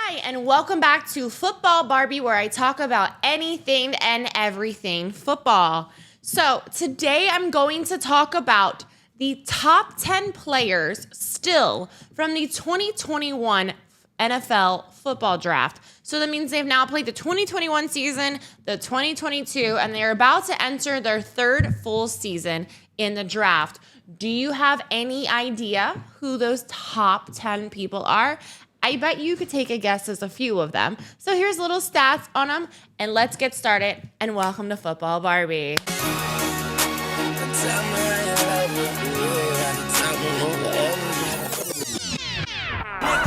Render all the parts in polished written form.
Hi, and welcome back to Football Barbie, where I talk about anything and everything football. So today I'm going to talk about the top 10 players still from the 2021 NFL football draft. So that means they've now played the 2021 season, the 2022, and they're about to enter their third full season in the draft. Do you have any idea who those top 10 people are? I bet you could take a guess as a few of them. So here's little stats on them, and let's get started, and welcome to Football Barbie.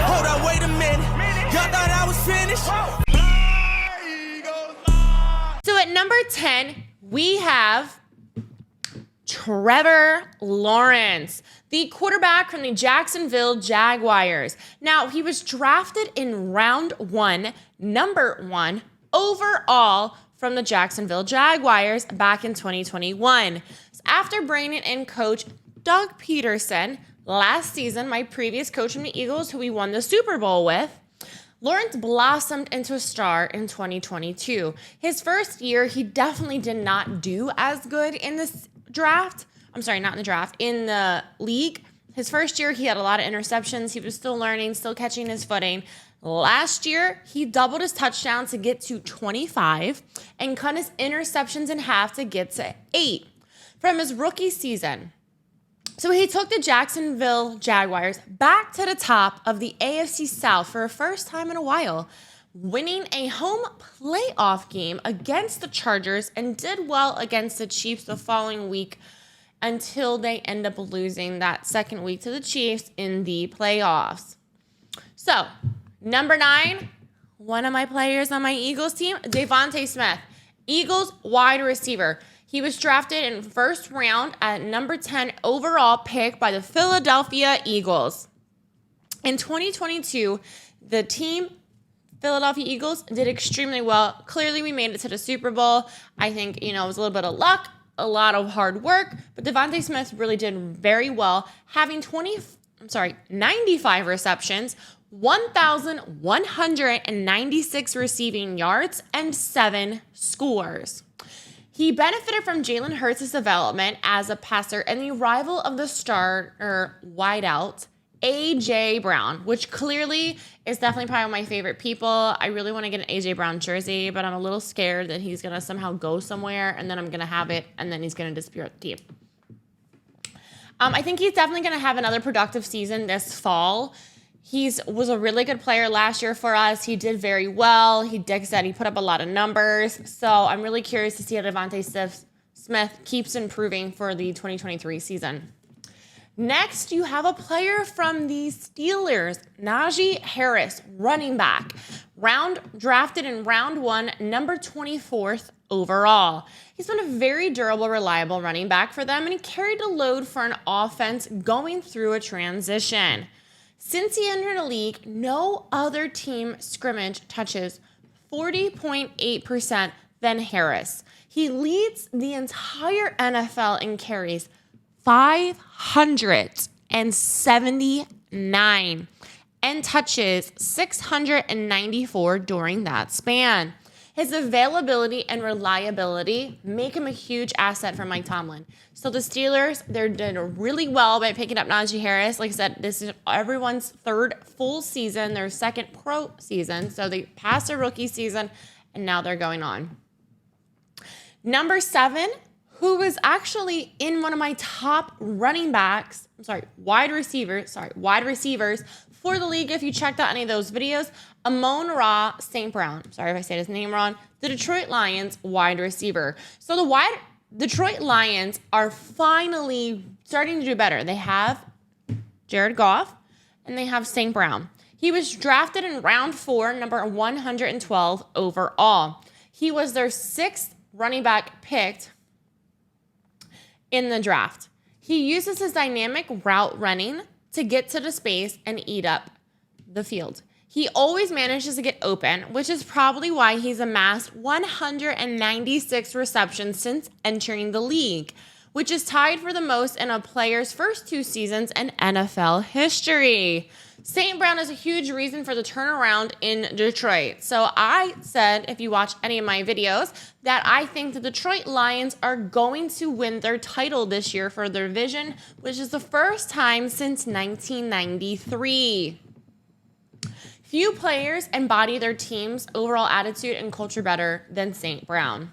Hold on, wait a minute. Y'all thought I was finished? So at number 10, we have Trevor Lawrence, the quarterback from the Jacksonville Jaguars. Now, he was drafted in round 1, number 1 overall from the Jacksonville Jaguars back in 2021. So after bringing in coach Doug Peterson last season, my previous coach from the Eagles, who we won the Super Bowl with, Lawrence blossomed into a star in 2022. His first year, he definitely did not do as good in this draft. I'm sorry, not in the draft, in the league. His first year, he had a lot of interceptions. He was still learning, still catching his footing. Last year, he doubled his touchdowns to get to 25 and cut his interceptions in half to get to 8 from his rookie season. So he took the Jacksonville Jaguars back to the top of the AFC South for the first time in a while, winning a home playoff game against the Chargers, and did well against the Chiefs the following week until they end up losing that second week to the Chiefs in the playoffs. So, number 9, one of my players on my Eagles team, Devontae Smith, Eagles wide receiver. He was drafted in first round at number 10 overall pick by the Philadelphia Eagles. In 2022, the team Philadelphia Eagles did extremely well. Clearly, we made it to the Super Bowl. I think, it was a little bit of luck, a lot of hard work, but Devontae Smith really did very well, having 95 receptions, 1,196 receiving yards, and 7 scores. He benefited from Jalen Hurts' development as a passer and the arrival of the starter wideout, A.J. Brown, which clearly is definitely probably one of my favorite people. I really want to get an A.J. Brown jersey, but I'm a little scared that he's going to somehow go somewhere, and then I'm going to have it, and then he's going to disappear at the team. I think he's definitely going to have another productive season this fall. He was a really good player last year for us. He did very well. He put up a lot of numbers. So I'm really curious to see how Devontae Smith keeps improving for the 2023 season. Next, you have a player from the Steelers, Naji Harris, running back, drafted in round 1, number 24th overall. He's been a very durable, reliable running back for them, and he carried the load for an offense going through a transition. Since he entered the league, no other team scrimmage touches 40.8% than Harris. He leads the entire NFL in carries, 579, and touches 694 during that span. His availability and reliability make him a huge asset for Mike Tomlin. So the Steelers, they did really well by picking up Naji Harris. Like I said, this is everyone's third full season, their second pro season. So they passed their rookie season, and now they're going on. Number 7, who was actually in one of my top wide receivers for the league. If you checked out any of those videos, Amon St. Brown, sorry if I said his name wrong, the Detroit Lions wide receiver. So the Detroit Lions are finally starting to do better. They have Jared Goff, and they have St. Brown. He was drafted in round 4, number 112 overall. He was their 6th running back picked in the draft. He uses his dynamic route running to get to the space and eat up the field. He always manages to get open, which is probably why he's amassed 196 receptions since entering the league, which is tied for the most in a player's first 2 seasons in NFL history. St. Brown is a huge reason for the turnaround in Detroit. So I said, if you watch any of my videos, that I think the Detroit Lions are going to win their title this year for their division, which is the first time since 1993. Few players embody their team's overall attitude and culture better than St. Brown.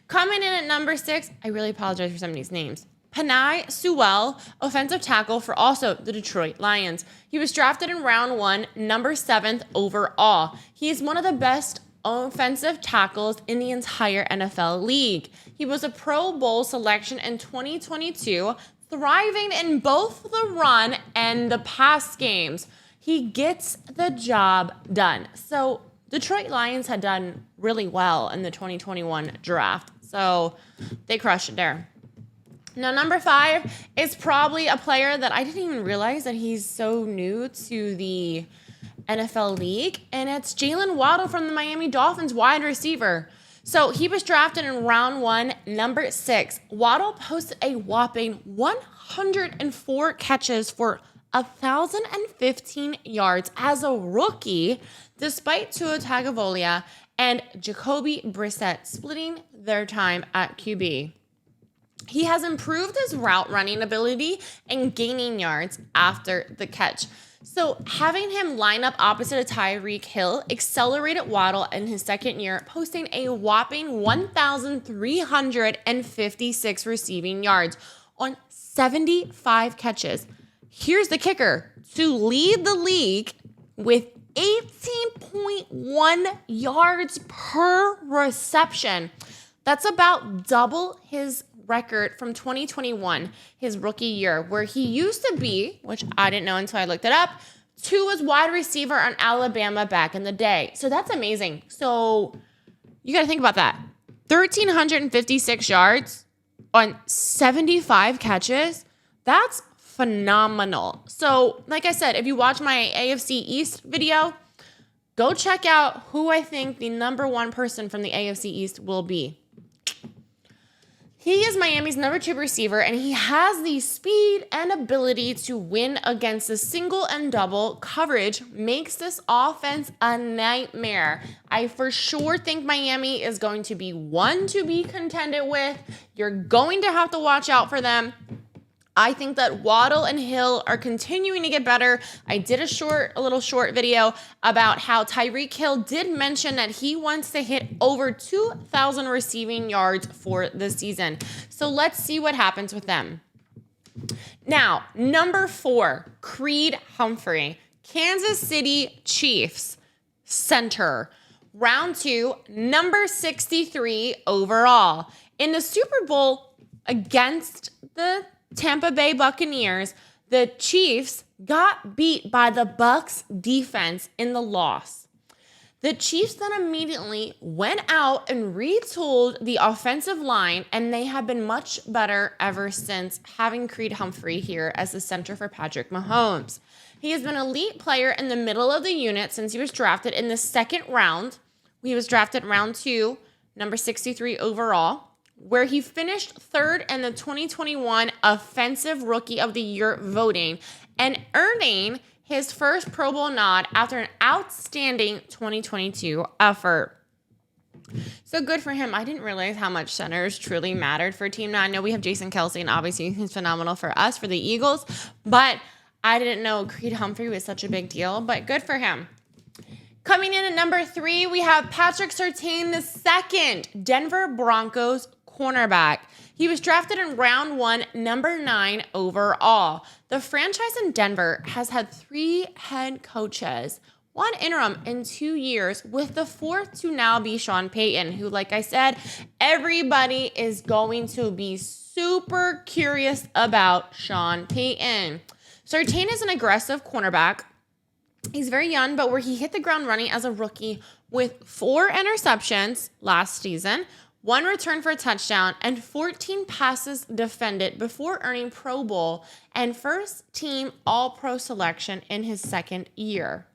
Coming in at number 6, I really apologize for some of these names. Penei Sewell, offensive tackle for also the Detroit Lions. He was drafted in round 1, number 7th overall. He is one of the best offensive tackles in the entire NFL league. He was a Pro Bowl selection in 2022, thriving in both the run and the pass games. He gets the job done. So Detroit Lions had done really well in the 2021 draft. So they crushed it there. Now, number 5 is probably a player that I didn't even realize that he's so new to the NFL league, and it's Jalen Waddle from the Miami Dolphins, wide receiver. So he was drafted in round 1, number 6. Waddle posted a whopping 104 catches for 1,015 yards as a rookie, despite Tua Tagovailoa and Jacoby Brissett splitting their time at QB. He has improved his route running ability and gaining yards after the catch. So having him line up opposite of Tyreek Hill accelerated Waddle in his second year, posting a whopping 1,356 receiving yards on 75 catches. Here's the kicker: to lead the league with 18.1 yards per reception. That's about double his record from 2021, his rookie year, where he used to be, which I didn't know until I looked it up, Tua's wide receiver on Alabama back in the day. So that's amazing. So you got to think about that. 1,356 yards on 75 catches. That's phenomenal. So like I said, if you watch my AFC East video, go check out who I think the number 1 person from the AFC East will be. He is Miami's number 2 receiver, and he has the speed and ability to win against the single and double coverage, makes this offense a nightmare. I for sure think Miami is going to be one to be contended with. You're going to have to watch out for them. I think that Waddle and Hill are continuing to get better. I did a little short video about how Tyreek Hill did mention that he wants to hit over 2,000 receiving yards for the season. So let's see what happens with them. Now, number 4, Creed Humphrey, Kansas City Chiefs center. Round 2, number 63 overall. In the Super Bowl against the Tampa Bay Buccaneers, the Chiefs got beat by the Bucs defense in the loss. The Chiefs then immediately went out and retooled the offensive line, and they have been much better ever since, having Creed Humphrey here as the center for Patrick Mahomes. He has been an elite player in the middle of the unit since he was drafted in the 2nd round. He was drafted round 2, number 63 overall, where he finished 3rd in the 2021 Offensive Rookie of the Year voting and earning his first Pro Bowl nod after an outstanding 2022 effort. So good for him. I didn't realize how much centers truly mattered for a team. Now, I know we have Jason Kelce, and obviously he's phenomenal for us, for the Eagles, but I didn't know Creed Humphrey was such a big deal, but good for him. Coming in at number 3, we have Patrick Surtain II, Denver Broncos cornerback. He was drafted in round 1, number 9 overall. The franchise in Denver has had 3 head coaches, 1 interim in 2 years, with the 4th to now be Sean Payton, who, like I said, everybody is going to be super curious about Sean Payton. Surtain is an aggressive cornerback. He's very young, but where he hit the ground running as a rookie with 4 interceptions last season, 1 return for a touchdown, and 14 passes defended before earning Pro Bowl and first team All-Pro selection in his 2nd year.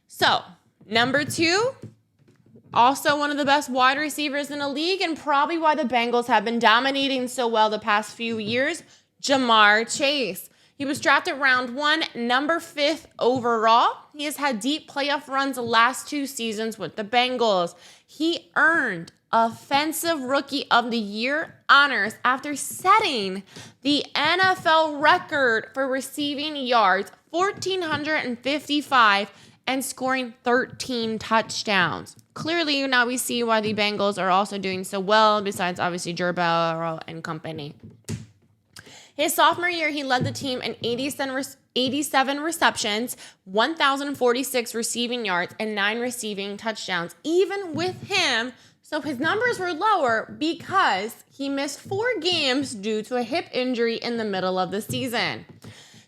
So, number 2, also one of the best wide receivers in the league, and probably why the Bengals have been dominating so well the past few years, Jamar Chase. He was drafted round 1, number 5 overall. He has had deep playoff runs the last 2 seasons with the Bengals. He earned Offensive Rookie of the Year honors after setting the NFL record for receiving yards, 1,455, and scoring 13 touchdowns. Clearly, now we see why the Bengals are also doing so well, besides obviously Joe Burrow and company. His sophomore year, he led the team in 87 receptions, 1,046 receiving yards, and 9 receiving touchdowns. Even with him, so his numbers were lower because he missed 4 games due to a hip injury in the middle of the season.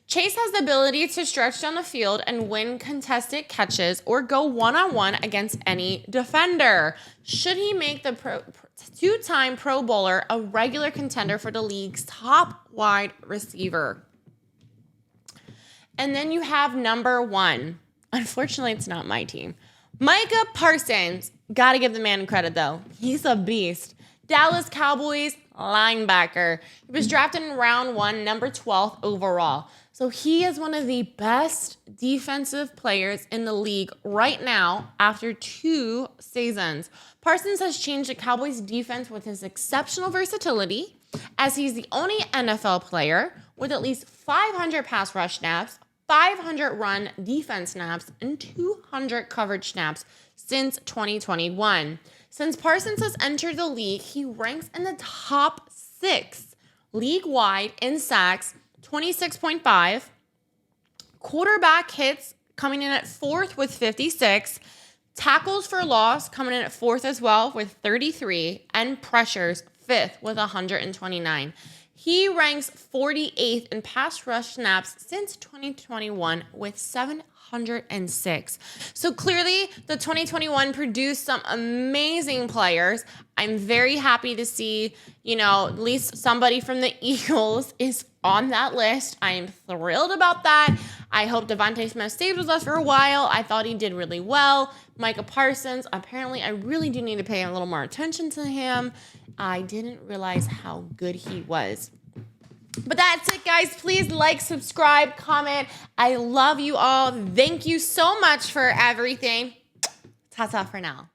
Chase has the ability to stretch down the field and win contested catches or go one-on-one against any defender. Should he make the 2-time Pro Bowler a regular contender for the league's top wide receiver? And then you have number 1. Unfortunately, it's not my team. Micah Parsons. Gotta give the man credit, though. He's a beast. Dallas Cowboys linebacker. He was drafted in round 1, number 12 overall. So he is one of the best defensive players in the league right now after 2 seasons. Parsons has changed the Cowboys defense with his exceptional versatility, as he's the only NFL player with at least 500 pass rush snaps, 500 run defense snaps, and 200 coverage snaps since 2021. Since Parsons has entered the league, he ranks in the top 6 league-wide in sacks, 26.5, quarterback hits coming in at 4th with 56, tackles for loss coming in at 4th as well with 33, and pressures 5th with 129. He ranks 48th in pass rush snaps since 2021 with 706. So clearly, the 2021 produced some amazing players. I'm very happy to see, at least somebody from the Eagles is on that list. I am thrilled about that. I hope Devontae Smith stays with us for a while. I thought he did really well. Micah Parsons, apparently I really do need to pay a little more attention to him. I didn't realize how good he was. But that's it, guys. Please like, subscribe, comment. I love you all. Thank you so much for everything. Ta-ta for now.